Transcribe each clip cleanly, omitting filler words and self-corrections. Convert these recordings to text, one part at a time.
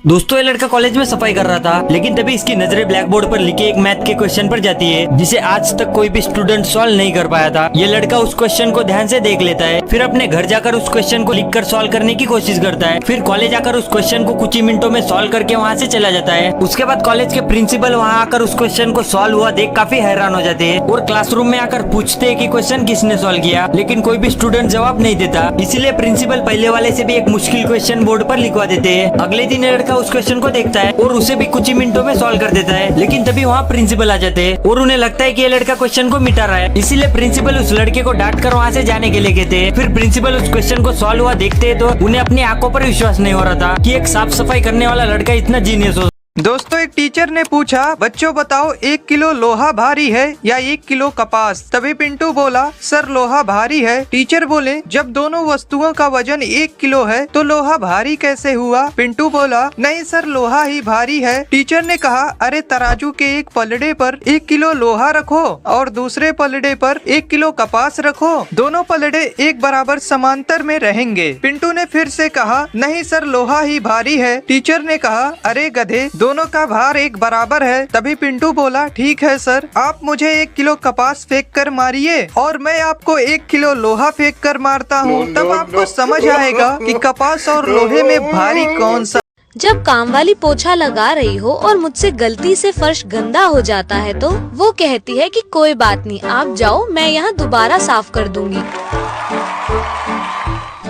दोस्तों ये लड़का कॉलेज में सफाई कर रहा था, लेकिन तभी इसकी नजरें ब्लैक बोर्ड पर लिखे एक मैथ के क्वेश्चन पर जाती है जिसे आज तक कोई भी स्टूडेंट सॉल्व नहीं कर पाया था। ये लड़का उस क्वेश्चन को ध्यान से देख लेता है, फिर अपने घर जाकर उस क्वेश्चन को लिखकर सॉल्व करने की कोशिश करता है। फिर कॉलेज आकर उस क्वेश्चन को कुछ ही मिनटों में सॉल्व करके वहाँ से चला जाता है। उसके बाद कॉलेज के प्रिंसिपल वहाँ आकर उस क्वेश्चन को सॉल्व हुआ देख काफी हैरान हो जाते हैं और क्लासरूम में आकर पूछते हैं कि क्वेश्चन किसने सॉल्व किया, लेकिन कोई भी स्टूडेंट जवाब नहीं देता। इसीलिए प्रिंसिपल पहले वाले से भी एक मुश्किल क्वेश्चन बोर्ड पर लिखवा देते हैं। अगले दिन ये लड़का उस क्वेश्चन को देखता है और उसे भी कुछ ही मिनटों में सॉल्व कर देता है, लेकिन तभी वहाँ प्रिंसिपल आ जाते हैं और उन्हें लगता है कि ये लड़का क्वेश्चन को मिटा रहा है। इसीलिए प्रिंसिपल उस लड़के को डांट कर वहाँ से जाने के लिए कहते हैं। फिर प्रिंसिपल उस क्वेश्चन को सॉल्व हुआ देखते हैं तो उन्हें अपनी आंखों पर विश्वास नहीं हो रहा था कि एक साफ सफाई करने वाला लड़का इतना जीनियस हो। दोस्तों एक टीचर ने पूछा, बच्चों बताओ 1 किलो लोहा भारी है या 1 किलो कपास। तभी पिंटू बोला, सर लोहा भारी है। टीचर बोले, जब दोनों वस्तुओं का वजन 1 किलो है तो लोहा भारी कैसे हुआ। पिंटू बोला, नहीं सर लोहा ही भारी है। टीचर ने कहा, अरे तराजू के एक पलड़े पर 1 किलो लोहा रखो और दूसरे पलड़े पर 1 किलो कपास रखो, दोनों पलड़े एक बराबर समांतर में रहेंगे। पिंटू ने फिर से कहा, नहीं सर लोहा ही भारी है। टीचर ने कहा, अरे गधे दोनों का भार एक बराबर है। तभी पिंटू बोला, ठीक है सर, आप मुझे 1 किलो कपास फेंक कर मारिए और मैं आपको 1 किलो लोहा फेंक कर मारता हूँ, तब आपको समझ आएगा कि कपास और लोहे में भारी कौन सा। जब काम वाली पोछा लगा रही हो और मुझसे गलती से फर्श गंदा हो जाता है तो वो कहती है कि कोई बात नहीं, आप जाओ, मैं यहाँ दोबारा साफ कर दूंगी।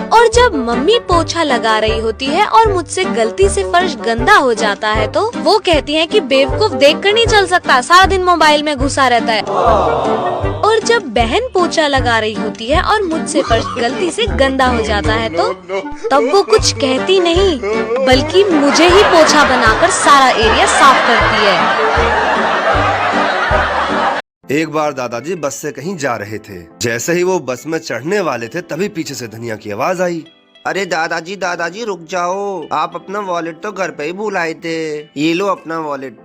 और जब मम्मी पोछा लगा रही होती है और मुझसे गलती से फर्श गंदा हो जाता है तो वो कहती है कि बेवकूफ देखकर नहीं चल सकता, सारा दिन मोबाइल में घुसा रहता है। और जब बहन पोछा लगा रही होती है और मुझसे फर्श गलती से गंदा हो जाता है तो तब वो कुछ कहती नहीं, बल्कि मुझे ही पोछा बनाकर सारा एरिया साफ करती है। एक बार दादाजी बस से कहीं जा रहे थे। जैसे ही वो बस में चढ़ने वाले थे तभी पीछे से धनिया की आवाज आई, अरे दादाजी रुक जाओ, आप अपना वॉलेट तो घर पे ही भूल आए थे, ये लो अपना वॉलेट।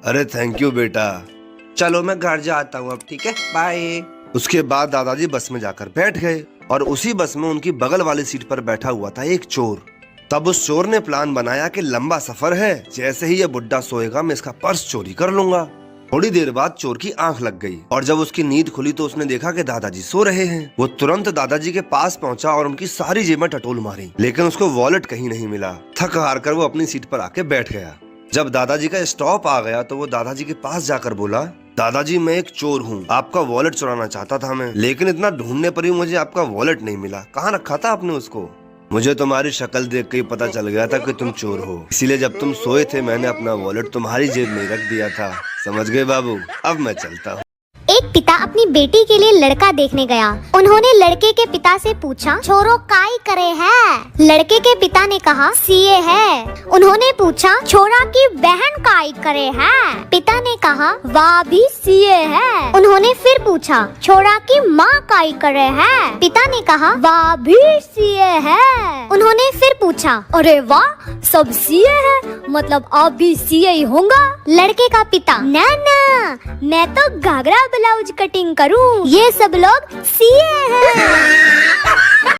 अरे थैंक यू बेटा, चलो मैं घर जाता हूँ अब, ठीक है, बाय। उसके बाद दादाजी बस में जाकर बैठ गए और उसी बस में उनकी बगल वाली सीट पर बैठा हुआ था एक चोर। तब उस चोर ने प्लान बनाया कि लंबा सफर है, जैसे ही ये बुड्ढा सोएगा मैं इसका पर्स चोरी कर लूंगा। थोड़ी देर बाद चोर की आंख लग गई और जब उसकी नींद खुली तो उसने देखा कि दादाजी सो रहे हैं। वो तुरंत दादाजी के पास पहुंचा और उनकी सारी जेबें टटोल मारी, लेकिन उसको वॉलेट कहीं नहीं मिला। थक हार कर वो अपनी सीट पर आके बैठ गया। जब दादाजी का स्टॉप आ गया तो वो दादाजी के पास जाकर बोला, दादाजी मैं एक चोर हूँ, आपका वॉलेट चुराना चाहता था मैं, लेकिन इतना ढूंढने पर भी मुझे आपका वॉलेट नहीं मिला। कहाँ रखा था आपने उसको? मुझे तुम्हारी शक्ल देख के ही पता चल गया था कि तुम चोर हो, इसीलिए जब तुम सोए थे मैंने अपना वॉलेट तुम्हारी जेब में रख दिया था। समझ गए बाबू? अब मैं चलता हूँ। एक पिता अपनी बेटी के लिए लड़का देखने गया। उन्होंने लड़के के पिता से पूछा, छोरो काई करे है? लड़के के पिता ने कहा, सीए है। उन्होंने पूछा, छोरा की बहन काई करे है? पिता ने कहा, वाह भी सीए है। उन्होंने फिर पूछा, छोरा की माँ काई करे है? पिता ने कहा, वाह भी सीए है। उन्होंने फिर पूछा, अरे वाह सब सीए है, मतलब आप भी सीए ही होंगे? लड़के का पिता, ना मैं तो घाघरा ब्लाउज कटिंग करूं, ये सब लोग सीए हैं।